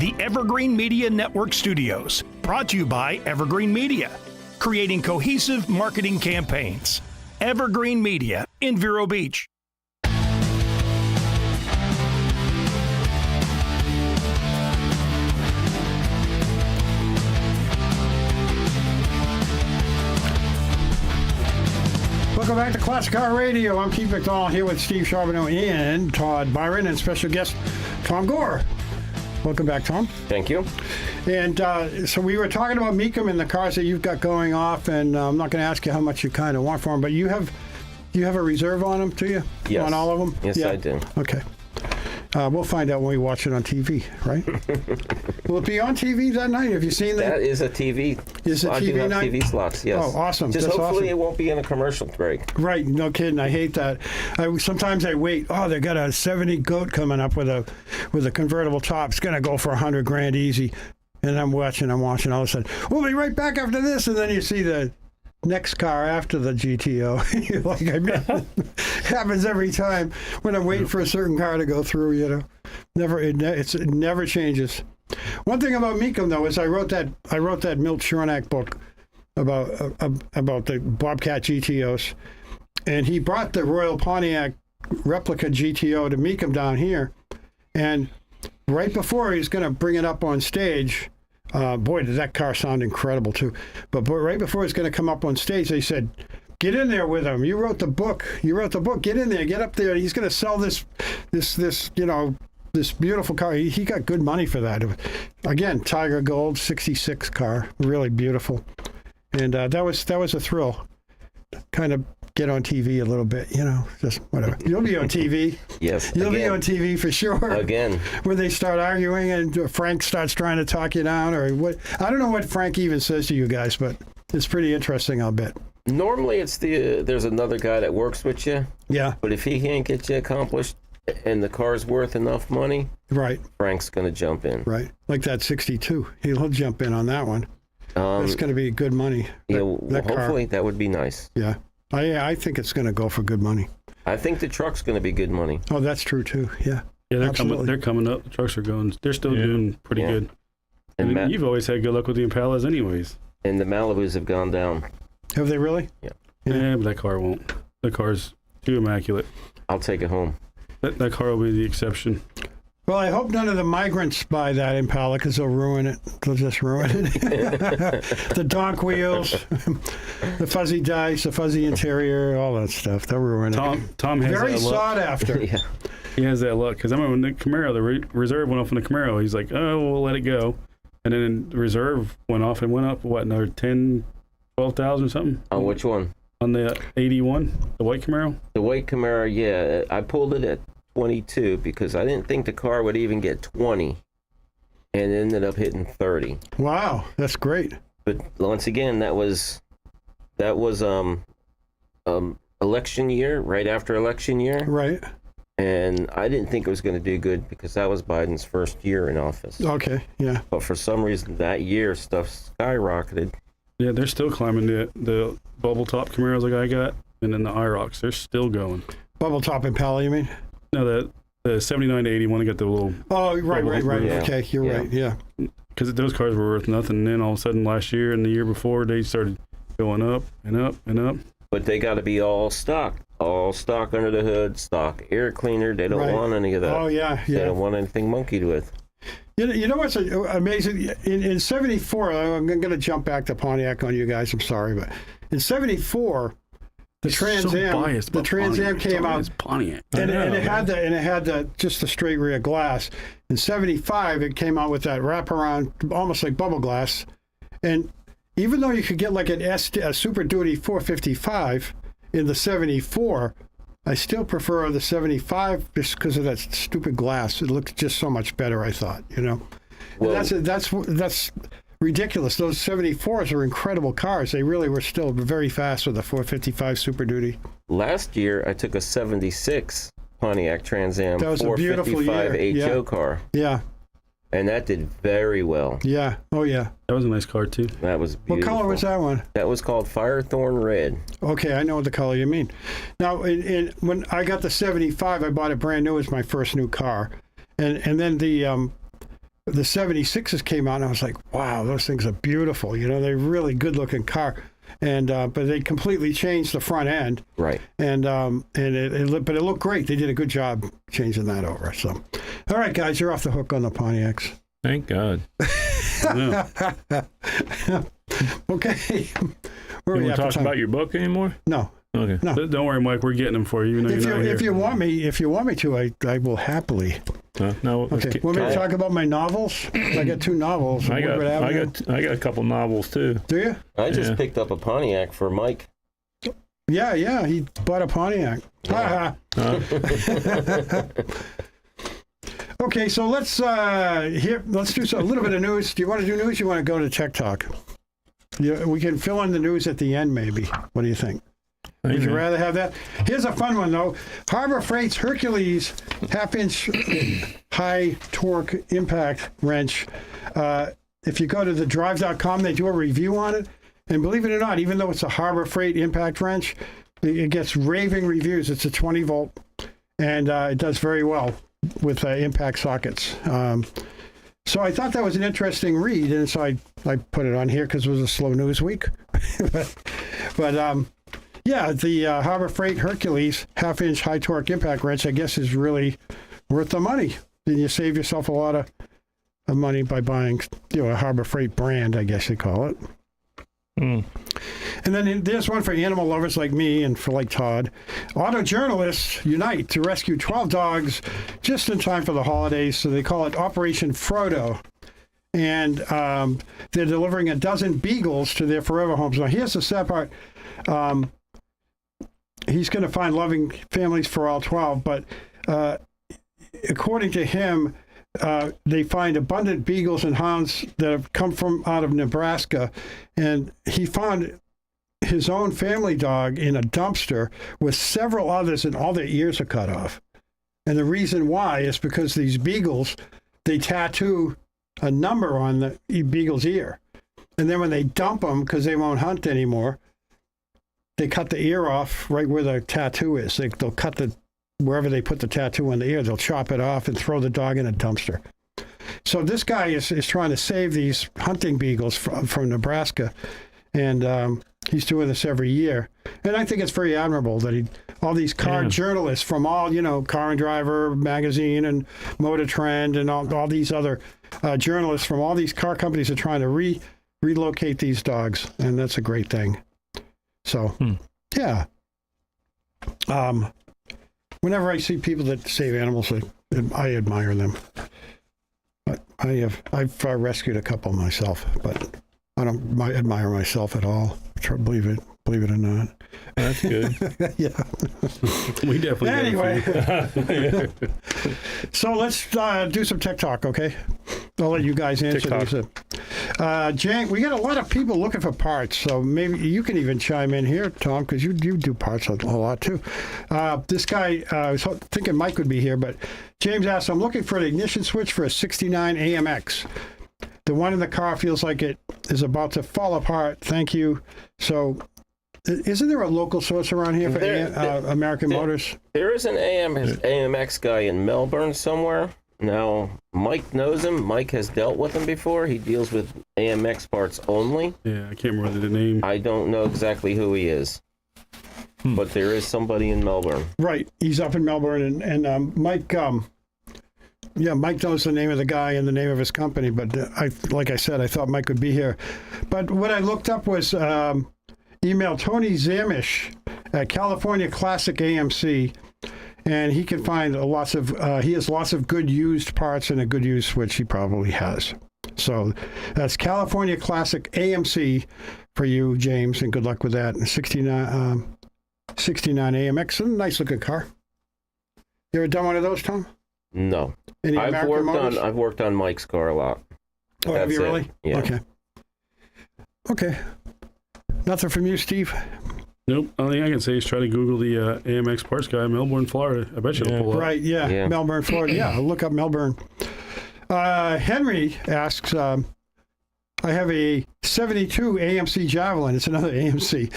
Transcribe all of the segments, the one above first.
the Evergreen Media Network Studios, brought to you by Evergreen Media, creating cohesive marketing campaigns. Evergreen Media in Vero Beach. Welcome back to Classic Car Radio. I'm Keith McDonald here with Steve Charbonneau and Todd Byron and special guest Tom Gore. Welcome back, Tom. Thank you. And so we were talking about Mecum and the cars that you've got going off, and I'm not going to ask you how much you kind of want for them, but you have a reserve on them, do you? Yes. On all of them? Yes, I do. Okay. We'll find out when we watch it on TV, right? Will it be on TV that night? Have you seen that? That is a TV. Is it I TV do have night? TV slots, yes. Oh, awesome. Just That's hopefully awesome. it won't be in a commercial break. Right, no kidding. I hate that. Sometimes I wait. Oh, they got a 70 Goat coming up with a convertible top. It's going to go for $100,000 easy. And I'm watching. All of a sudden, we'll be right back after this. And then you see the next car after the GTO. You're like, it happens every time when I'm waiting for a certain car to go through. It never changes. One thing about Mecum though is I wrote that Milt Shornack book about the Bobcat GTOs, and he brought the Royal Pontiac replica GTO to Mecum down here, and right before he's going to bring it up on stage. Boy, did that car sound incredible, too. But right before he's going to come up on stage, they said, get in there with him. You wrote the book. Get in there. Get up there. He's going to sell this beautiful car. He got good money for that. Again, Tiger Gold, 66 car. Really beautiful. And that was a thrill. Kind of get on TV a little bit, just whatever. You'll be on TV. Yes. You'll be on TV for sure. Again. When they start arguing and Frank starts trying to talk you down or what. I don't know what Frank even says to you guys, but it's pretty interesting, I'll bet. Normally it's there's another guy that works with you. Yeah. But if he can't get you accomplished and the car's worth enough money, right, Frank's going to jump in. Right. Like that 62. He'll jump in on that one. It's going to be good money. Hopefully that would be nice. Yeah. I think it's going to go for good money. I think the truck's going to be good money. Oh, that's true too. Yeah. Yeah, they're coming up. The trucks are going. They're still doing pretty good. And you've always had good luck with the Impalas, anyways. And the Malibus have gone down. Have they really? Yeah. Yeah, but that car won't. The car's too immaculate. I'll take it home. That car will be the exception. Well, I hope none of the migrants buy that Impala because they'll ruin it. They'll just ruin it. The donk wheels, the fuzzy dice, the fuzzy interior, all that stuff. They'll ruin it. Tom has very that sought luck. after. Yeah. He has that luck because I remember when the Camaro, the reserve went off on the Camaro. He's like, oh, we'll let it go. And then the reserve went off and went up, another 10, 12,000 or something? On which one? On the 81, the white Camaro? The white Camaro, yeah. I pulled it at 22 because I didn't think the car would even get 20 and it ended up hitting 30. Wow, that's great. But once again, that was election year, right after election year. Right. And I didn't think it was going to do good because that was Biden's first year in office. Okay, yeah. But for some reason that year stuff skyrocketed. Yeah, they're still climbing the bubble top Camaros like I got, and then the IROCs, they're still going. Bubble top Impala, you mean? No, the 79 to 81 got the little... Oh, right. Yeah. Okay, you're right, yeah. Because those cars were worth nothing, and then all of a sudden last year and the year before, they started going up and up and up. But they got to be all stock under the hood, stock air cleaner. They don't want any of that. Oh, yeah. They don't want anything monkeyed with. You know what's amazing? In 74, I'm going to jump back to Pontiac on you guys. I'm sorry, but in 74, the Trans Am came out, Pontiac. and it had just the straight rear glass. In 75, it came out with that wraparound, almost like bubble glass. And even though you could get like a Super Duty 455 in the 74, I still prefer the 75 just because of that stupid glass. It looked just so much better, I thought, Well, that's ridiculous. Those 74s are incredible cars. They really were still very fast with the 455 Super Duty. Last year, I took a 76 Pontiac Trans Am 455 HO car. Yeah. And that did very well. Yeah. Oh, yeah. That was a nice car, too. That was beautiful. What color was that one? That was called Firethorn Red. Okay, I know what the color you mean. Now, when I got the 75, I bought it brand new as my first new car. And then the the 76s came out, and I was like, wow, those things are beautiful. You know, they're really good-looking car. And but they completely changed the front end. Right. And but it looked great. They did a good job changing that over. So, all right, guys, you're off the hook on the Pontiacs. Thank God. No. Okay. Where You are we want at to for talk time? about your book anymore? No. Okay. No. But don't worry, Mike. We're getting them for you. Even though you're not here. If you want me to, I will happily. No. let's Okay. get- Want me to talk about my novels? I got 2 novels. I Woodward Avenue. got a couple novels too. Do you? I just Yeah. picked up a Pontiac for Mike. Yeah. He bought a Pontiac. Yeah. Okay, so let's do a little bit of news. Do you want to do news? Or you want to go to Tech Talk? Yeah, we can fill in the news at the end, maybe. What do you think? Would you rather have that? Here's a fun one, though. Harbor Freight's Hercules half-inch high torque impact wrench. If you go to thedrive.com, they do a review on it. And believe it or not, even though it's a Harbor Freight impact wrench, it gets raving reviews. It's a 20 volt, and it does very well with impact sockets. So I thought that was an interesting read, and so I put it on here because it was a slow news week. but yeah, the Harbor Freight Hercules half-inch high torque impact wrench, I guess, is really worth the money. Then you save yourself a lot of money by buying, a Harbor Freight brand, I guess you call it. Mm. And then there's one for animal lovers like me and for like Todd. Auto journalists unite to rescue 12 dogs just in time for the holidays. So they call it Operation Frodo. And they're delivering a dozen beagles to their forever homes. Now, here's the sad part. He's going to find loving families for all 12. But according to him, they find abundant beagles and hounds that have come from out of Nebraska. And he found his own family dog in a dumpster with several others, and all their ears are cut off. And the reason why is because these beagles, they tattoo a number on the beagle's ear. And then when they dump them, because they won't hunt anymore, they cut the ear off right where the tattoo is. They'll cut wherever they put the tattoo on the ear, they'll chop it off and throw the dog in a dumpster. So this guy is trying to save these hunting beagles from Nebraska. And he's doing this every year. And I think it's very admirable that all these car journalists from all, Car and Driver magazine and Motor Trend and all these other journalists from all these car companies are trying to relocate these dogs. And that's a great thing. So, yeah. Whenever I see people that save animals, I admire them. But I've rescued a couple myself, but I don't admire myself at all. Believe it or not. That's good. Yeah. We definitely. Anyway, so let's do some tech talk, okay? I'll let you guys answer these. Jane, we got a lot of people looking for parts, so maybe you can even chime in here, Tom, because you do parts a lot too. This guy, I was thinking Mike would be here, but James asked, I'm looking for an ignition switch for a 69 AMX. The one in the car feels like it is about to fall apart. Thank you. So, isn't there a local source around here for American Motors? There is an AMX guy in Melbourne somewhere. Now, Mike knows him. Mike has dealt with him before. He deals with AMX parts only. Yeah, I can't remember the name. I don't know exactly who he is. But there is somebody in Melbourne. Right. He's up in Melbourne. And Mike... Mike knows the name of the guy and the name of his company, but like I said, I thought Mike would be here. But what I looked up was email Tony Zamish at California Classic AMC, and he can find he has lots of good used parts and a good used switch he probably has. So that's California Classic AMC for you, James, and good luck with that. 69 AMX, a nice looking car. You ever done one of those, Tom? No. Any I've worked on Mike's car a lot. Oh, have you really? Yeah. Okay. Nothing from you, Steve? Nope. Only thing I can say is try to Google the AMX parts guy in Melbourne, Florida. I bet you'll pull up. Right, yeah. Melbourne, Florida. Yeah, I'll look up Melbourne. Henry asks, I have a 72 AMC Javelin. It's another AMC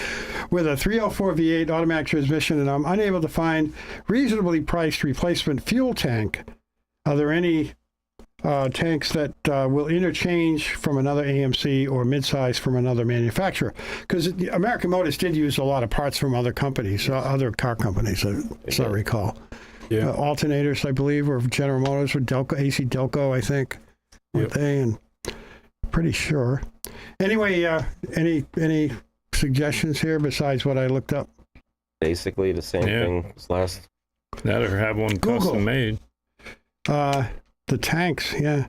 with a 304 V8 automatic transmission, and I'm unable to find reasonably priced replacement fuel tank. Are there any tanks that will interchange from another AMC or midsize from another manufacturer. Because American Motors did use a lot of parts from other companies, other car companies, as I recall. Yeah. Alternators, I believe, were General Motors, were Delco, AC Delco, I think. Weren't they? And pretty sure. Anyway, any suggestions here besides what I looked up? Basically the same thing as last. That or have one Google. custom made. The tanks, yeah.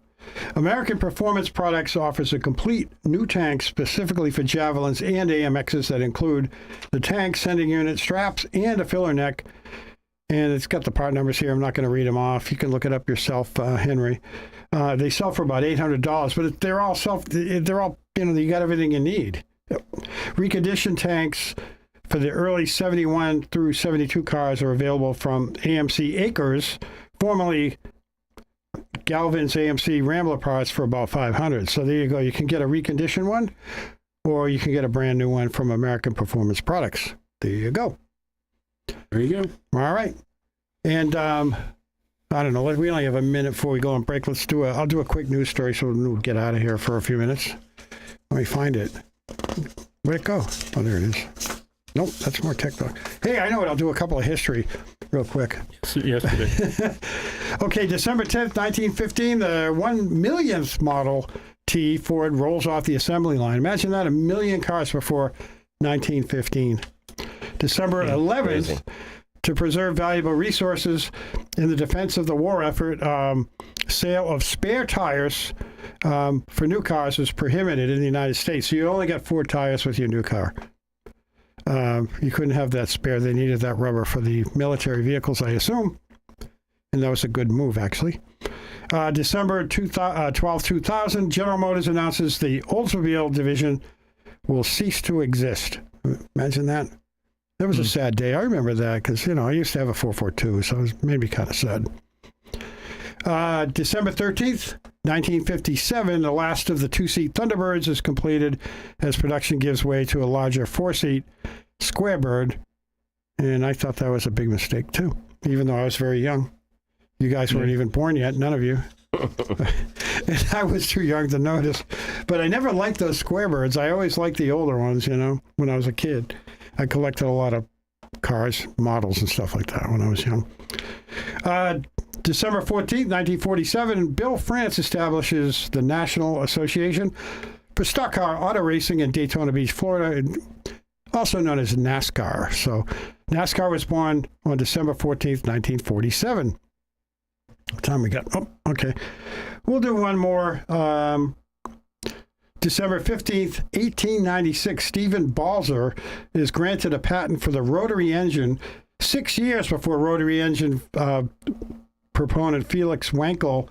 American Performance Products offers a complete new tank specifically for Javelins and AMXs that include the tank, sending unit, straps, and a filler neck. And it's got the part numbers here. I'm not going to read them off. You can look it up yourself, Henry. They sell for about $800, but they're all you got everything you need. Reconditioned tanks for the early 71 through 72 cars are available from AMC Acres, formerly Galvin's AMC Rambler parts, for about $500. So there you go. You can get a reconditioned one, or you can get a brand new one from American Performance Products. There you go. There you go. All right. And I don't know. We only have a minute before we go on break. I'll do a quick news story so we'll get out of here for a few minutes. Let me find it. Where'd it go? Oh, there it is. Nope, that's more tech talk. Hey, I know what. I'll do a couple of history real quick. Yesterday. Okay, December 10th, 1915, the 1 millionth Model T Ford rolls off the assembly line. Imagine that, 1 million cars before 1915. December 11th, Crazy. to preserve valuable resources in the defense of the war effort, sale of spare tires for new cars is prohibited in the United States. So you only got 4 tires with your new car. You couldn't have that spare. They needed that rubber for the military vehicles, I assume. And that was a good move, actually. December 12, 2000, General Motors announces the Oldsmobile division will cease to exist. Imagine that. That was a sad day. I remember that because, I used to have a 442, so it made me kind of sad. December 13th, 1957, the last of the 2-seat Thunderbirds is completed as production gives way to a larger 4-seat Squarebird. And I thought that was a big mistake, too, even though I was very young. You guys weren't even born yet, none of you. And I was too young to notice. But I never liked those Squarebirds. I always liked the older ones, when I was a kid. I collected a lot of cars, models, and stuff like that when I was young. December 14th, 1947, Bill France establishes the National Association for Stock Car Auto Racing in Daytona Beach, Florida, also known as NASCAR. So NASCAR was born on December 14th, 1947. What time we got? Oh, okay. We'll do one more. December 15th, 1896, Stephen Balzer is granted a patent for the rotary engine 6 years before rotary engine proponent Felix Wankel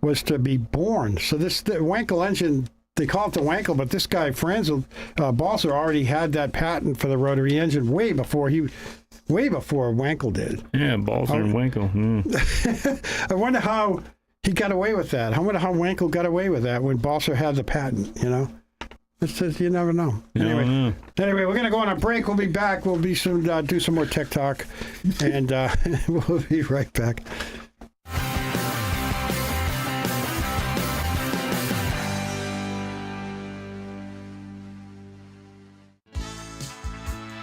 was to be born. So the Wankel engine, they call it the Wankel, but this guy, Balzer, already had that patent for the rotary engine way before Wankel did. Yeah, Balzer and Winkle. I wonder how he got away with that. I wonder how Wankel got away with that when Balzer had the patent, It's just, you never know. Anyway, we're going to go on a break. We'll be back. We'll be do some more tech talk, and we'll be right back.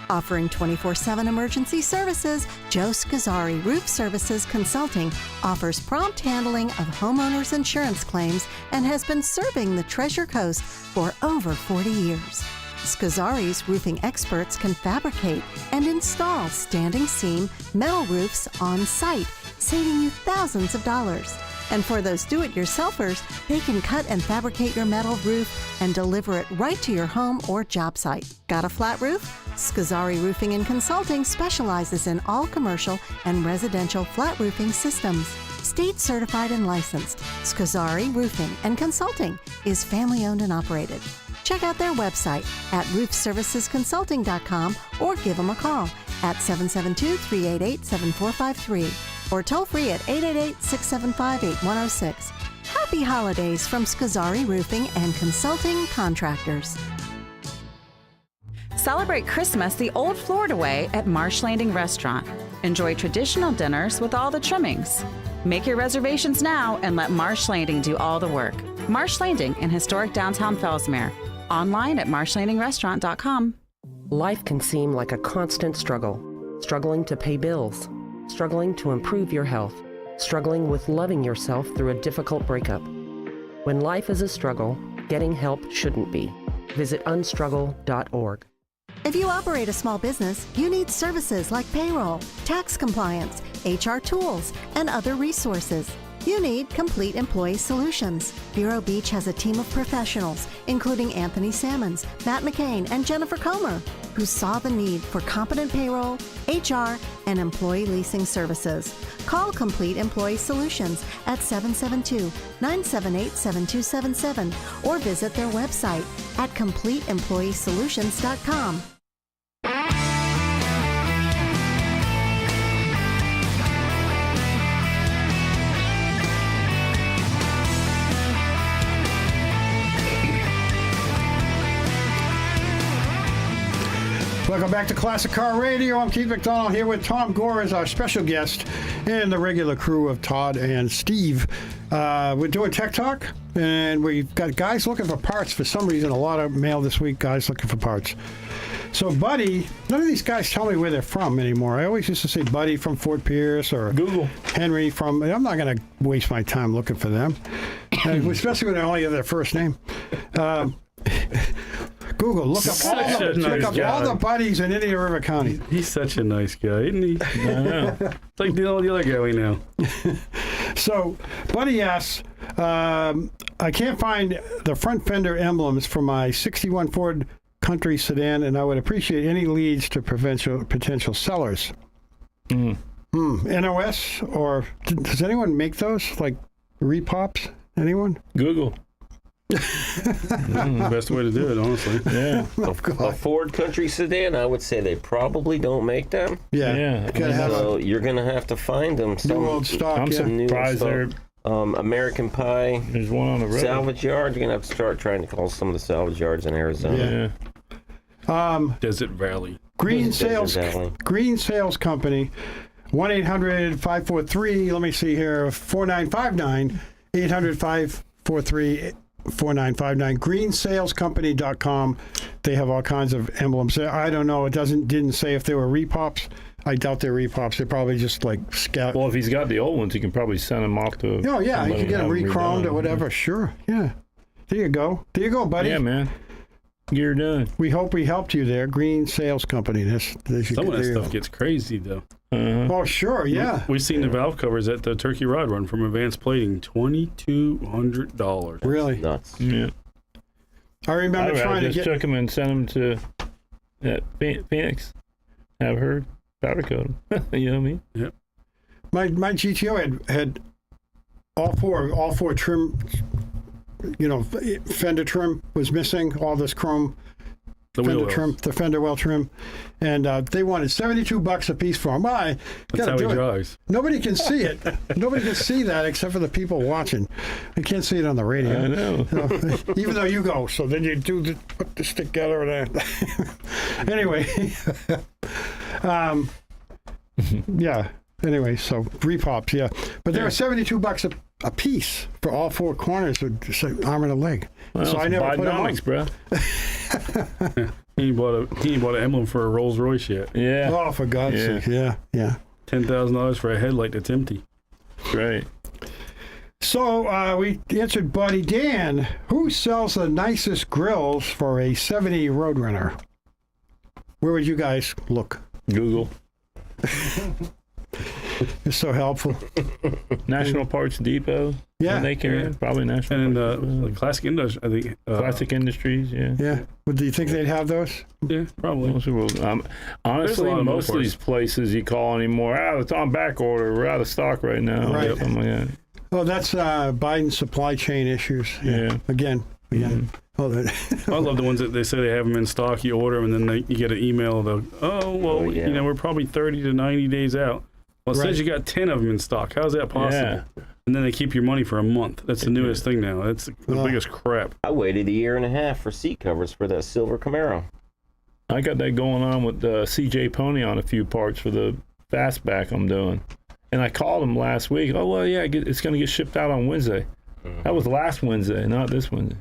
Offering 24/7 emergency services, Joe Scazzari Roof Services Consulting offers prompt handling of homeowners' insurance claims and has been serving the Treasure Coast for over 40 years. Scazzari's roofing experts can fabricate and install standing seam metal roofs on site, saving you thousands of dollars. And for those do-it-yourselfers, they can cut and fabricate your metal roof and deliver it right to your home or job site. Got a flat roof? Scazzari Roofing and Consulting specializes in all commercial and residential flat roofing systems. State certified and licensed, Scazzari Roofing and Consulting is family-owned and operated. Check out their website at roofservicesconsulting.com or give them a call at 772-388-7453 or toll free at 888-675-8106. Happy holidays from Scazzari Roofing and Consulting Contractors. Celebrate Christmas the old Florida way at Marsh Landing Restaurant. Enjoy traditional dinners with all the trimmings. Make your reservations now and let Marsh Landing do all the work. Marsh Landing in historic downtown Fellsmere. Online at marshlandingrestaurant.com. Life can seem like a constant struggle. Struggling to pay bills. Struggling to improve your health. Struggling with loving yourself through a difficult breakup. When life is a struggle, getting help shouldn't be. Visit unstruggle.org. If you operate a small business, you need services like payroll, tax compliance, HR tools, and other resources. You need Complete Employee Solutions. Vero Beach has a team of professionals, including Anthony Sammons, Matt McCain, and Jennifer Comer, who saw the need for competent payroll, HR, and employee leasing services. Call Complete Employee Solutions at 772-978-7277 or visit their website at CompleteEmployeeSolutions.com. Welcome back to Classic Car Radio. I'm Keith McDonald here with Tom Gore as our special guest and the regular crew of Todd and Steve. We're doing Tech Talk, and we've got guys looking for parts. For some reason, a lot of mail this week, guys looking for parts. So, Buddy, none of these guys tell me where they're from anymore. I always used to say Buddy from Fort Pierce or Google. Henry from... I'm not going to waste my time looking for them, especially when I only have their first name. Google, look up all the buddies in Indian River County. He's such a nice guy, isn't he? I know. It's like the other guy we know. So, Buddy asks, I can't find the front fender emblems for my 61 Ford Country sedan, and I would appreciate any leads to potential sellers. NOS, or does anyone make those? Like repops? Anyone? Google. Best way to do it, honestly. Yeah. A Ford Country sedan, I would say they probably don't make them. Yeah. Gotta have So you're going to have to find them. new old stock. I'm Yeah. new surprised stuff. American Pie, there's one on the road. salvage yard. You're going to have to start trying to call some of the salvage yards in Arizona. Yeah. Desert Valley. Green Desert Sales Valley. Green Sales Company, 1-800-543, let me see here, 4959, 800-543-4959, greensalescompany.com. They have all kinds of emblems. I don't know, it didn't say if they were repops. I doubt they're repops. They're probably just like scout. Well, if he's got the old ones, he can probably send them off to. Oh, yeah, you can get them re-chromed or whatever. Sure, yeah. There you go, buddy. Yeah, man. You're done. We hope we helped you there. Green Sales Company. Some of that stuff gets crazy, though. Oh, sure, yeah. We've seen the valve covers at the Turkey Rod Run from Advanced Plating, $2,200. Really? Nuts. Yeah. I remember trying to just get... took them and sent them to Phoenix. Have her powder coat them. You know what I mean? Yep. My GTO had all four trim, fender trim was missing, all this chrome The fender wheel trim, the fender well trim, and they wanted $72 a piece for them. I That's gotta how he do it. drives. Nobody can see it. Nobody can see that except for the people watching. You can't see it on the radio. I know. Even though you go, so then you put this together and anyway. Yeah. Anyway, so repops, yeah. But they were $72 a piece for all four corners of arm and a leg. Well, so I never put them on. bro. He ain't bought an emblem for a Rolls Royce yet. Yeah. Oh, for God's Yeah. sake, yeah. $10,000 for a headlight that's empty. Right. So we answered Buddy Dan. Who sells the nicest grills for a 70 Roadrunner? Where would you guys look? Google. It's so helpful. National Parts Depot. Yeah. They carry it. Probably National And Parts Depot. the Classic Industry, I think. Classic Industries, yeah. Yeah. Well, do you think they'd have those? Yeah, probably. Most of them. Honestly, lot of most of Mopars. these places you call anymore, it's on back order. We're out of stock right now. Right. Or something like that. Oh, that's Biden's supply chain issues. Yeah. Again. Oh, that. I love the ones that they say they have them in stock. You order them, and then you get an email. We're probably 30 to 90 days out. Well, it Right. says you got 10 of them in stock. How's that possible? Yeah. And then they keep your money for a month. That's the newest thing now. That's the biggest crap. I waited a year and a half for seat covers for that silver Camaro. I got that going on with CJ Pony on a few parts for the fastback I'm doing. And I called them last week. Oh, well, yeah, it's going to get shipped out on Wednesday. That was last Wednesday, not this Wednesday.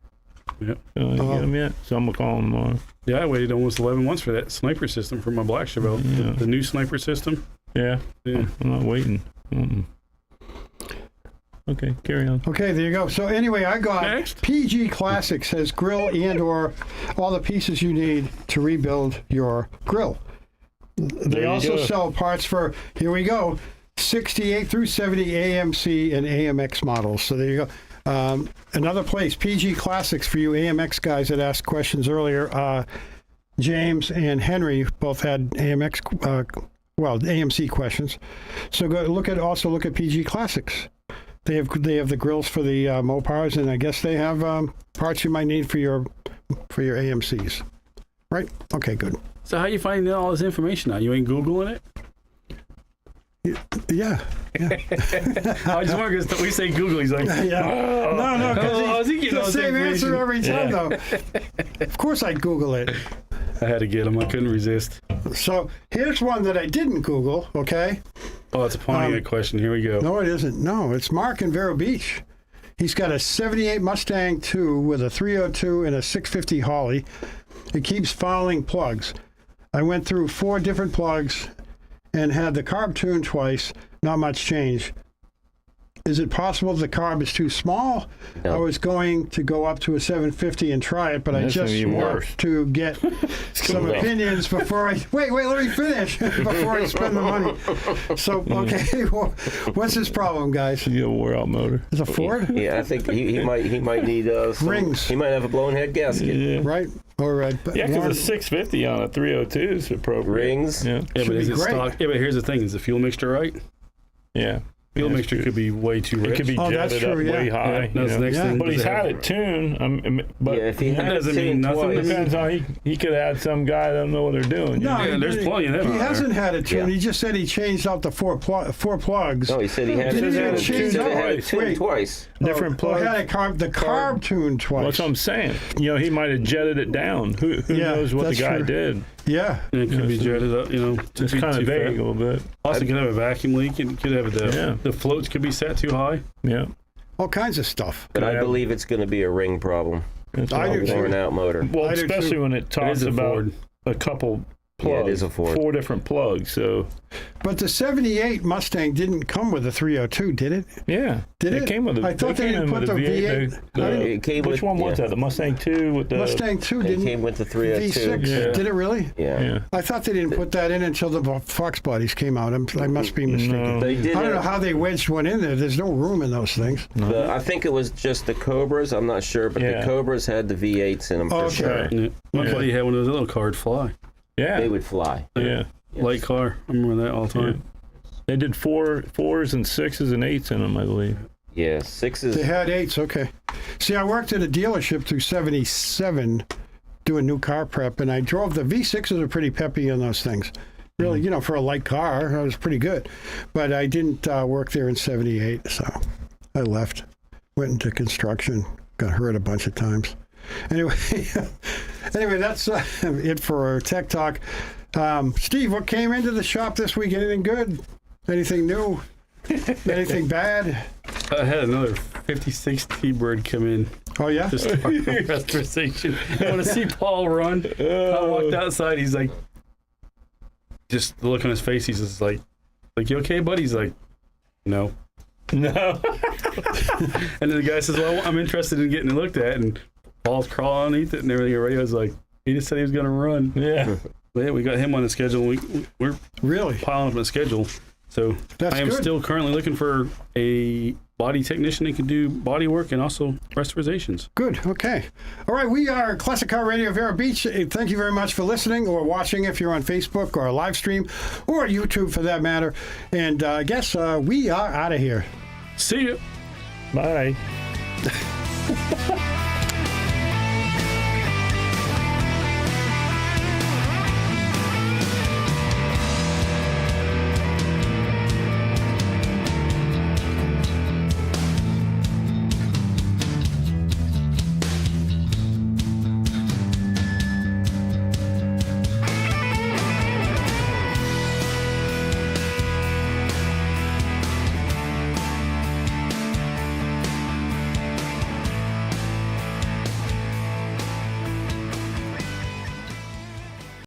Yep. So I didn't get them yet. So I'm going to call them tomorrow. Yeah, I waited almost 11 months for that sniper system for my Black Chevelle. Yeah. The new sniper system. Yeah. Yeah. I'm not waiting. Mm-mm. Okay, carry on. Okay, there you go. So anyway, I got Next. PG Classics has grill and or all the pieces you need to rebuild your grill. They you also go. sell parts for, here we go, 68 through 70 AMC and AMX models. So there you go. Another place, PG Classics, for you AMX guys that asked questions earlier. James and Henry both had AMC questions. So go look at PG Classics. They have the grills for the Mopars, and I guess they have parts you might need for your AMCs. Right? Okay, good. So how you finding all this information out? You ain't Googling it? Yeah. I just want to, we say Google, he's like, Yeah. No, how's because he it's getting the all this same answer information? every time, though. Of course I'd Google it. I had to get him. I couldn't resist. So here's one that I didn't Google, okay? Oh, it's a Pontiac question. Here we go. No, it isn't. No, it's Mark in Vero Beach. He's got a 78 Mustang II with a 302 and a 650 Holly. It keeps fouling plugs. I went through 4 different plugs and had the carb tuned twice. Not much change. Is it possible the carb is too small? No. I was going to go up to a 750 and try it, but I That's just gonna be want worse. to get some No. opinions before I... Wait, let me finish before I spend the money. So, okay, well, what's his problem, guys? You got a wore out motor. Is a Ford? Yeah, I think he might need some Rings. He might have a blown head gasket. Yeah. Right? Or Yeah, because a 650 on a 302 is appropriate. Rings. Yeah. Yeah, but Should is be it great. stock? Yeah, but here's the thing: is the fuel mixture right? Yeah. Fuel Yeah, mixture it's could be way too rich. It could be Oh, that's jetted up true, yeah. way high. Yeah, you that's the know. next Yeah. thing. But he's to had have. it tuned. But Yeah, if he that had doesn't it mean tuned nothing. twice. it depends on he could have had some guy that don't know what they're doing. you No, know? Yeah, there's plenty of them He out there. hasn't had it tuned. Yeah. He just said he changed out the four plugs. No, he said he had He it didn't even tuned. He change said he had it twice. tuned Wait. twice. Different Well, plugs. had the carb tuned twice. That's what I'm saying. You know, he might have jetted it down. Who Yeah, knows what the that's guy true. did? Yeah. And it could be jetted up, It's kind of vague a little bit. Also, could have a vacuum leak. It could have the floats could be set too high. Yeah. All kinds of stuff. But I Yeah. believe it's going to be a ring problem. That's I what do I'm too. Worn out motor. Well, I do especially too. when it talks is a about Ford. a couple Yeah, plugs. it is a Ford. 4 different plugs. So, But the 78 Mustang didn't come with a 302, did it? yeah. Did it? came with a I thought they came didn't in put with a the V8. V8. It came Which with- one was yeah. that? The Mustang 2 with the Mustang 2 It didn't. came with the 302. V6. Yeah. Did it really? Yeah. Yeah. I thought they didn't put that in until the Fox bodies came out. I must be mistaken. They did. I don't know how they wedged one in there. There's no room in those things. I think it was just the Cobras. I'm not sure, but Yeah. the Cobras had the V8s in them for Okay. sure. Right. Yeah. My Yeah. buddy had one of those little cars fly. Yeah. They would fly. Yeah. Yes. Light car. I remember that all the time. They did 4s and 6s and 8s in them, I believe. Yeah, 6s. They had 8s, okay. See, I worked at a dealership through 77 doing new car prep, and I drove the V6s are pretty peppy on those things. Really, for a light car, it was pretty good. But I didn't work there in 78, so I left. Went into construction, got hurt a bunch of times. Anyway, that's it for our Tech Talk. Steve, what came into the shop this week? Anything good? Anything new? Anything bad? I had another 56 T-Bird come in. Oh, yeah? Just for restoration. You want to see Paul run? I walked outside. He's like, just the look on his face. He's just like, you okay, buddy? He's like, no. No. And then the guy says, well, I'm interested in getting it looked at. And Paul's crawling underneath it and everything. And radio's like, he just said he was going to run. Yeah. But yeah, we got him on the schedule. We're Really? piling up on the schedule. So That's I am good. still currently looking for a body technician that can do body work and also restorations. Good. Okay. All right. We are Classic Car Radio Vero Beach. Thank you very much for listening or watching if you're on Facebook or live stream or YouTube for that matter. And I guess we are out of here. See you. Bye.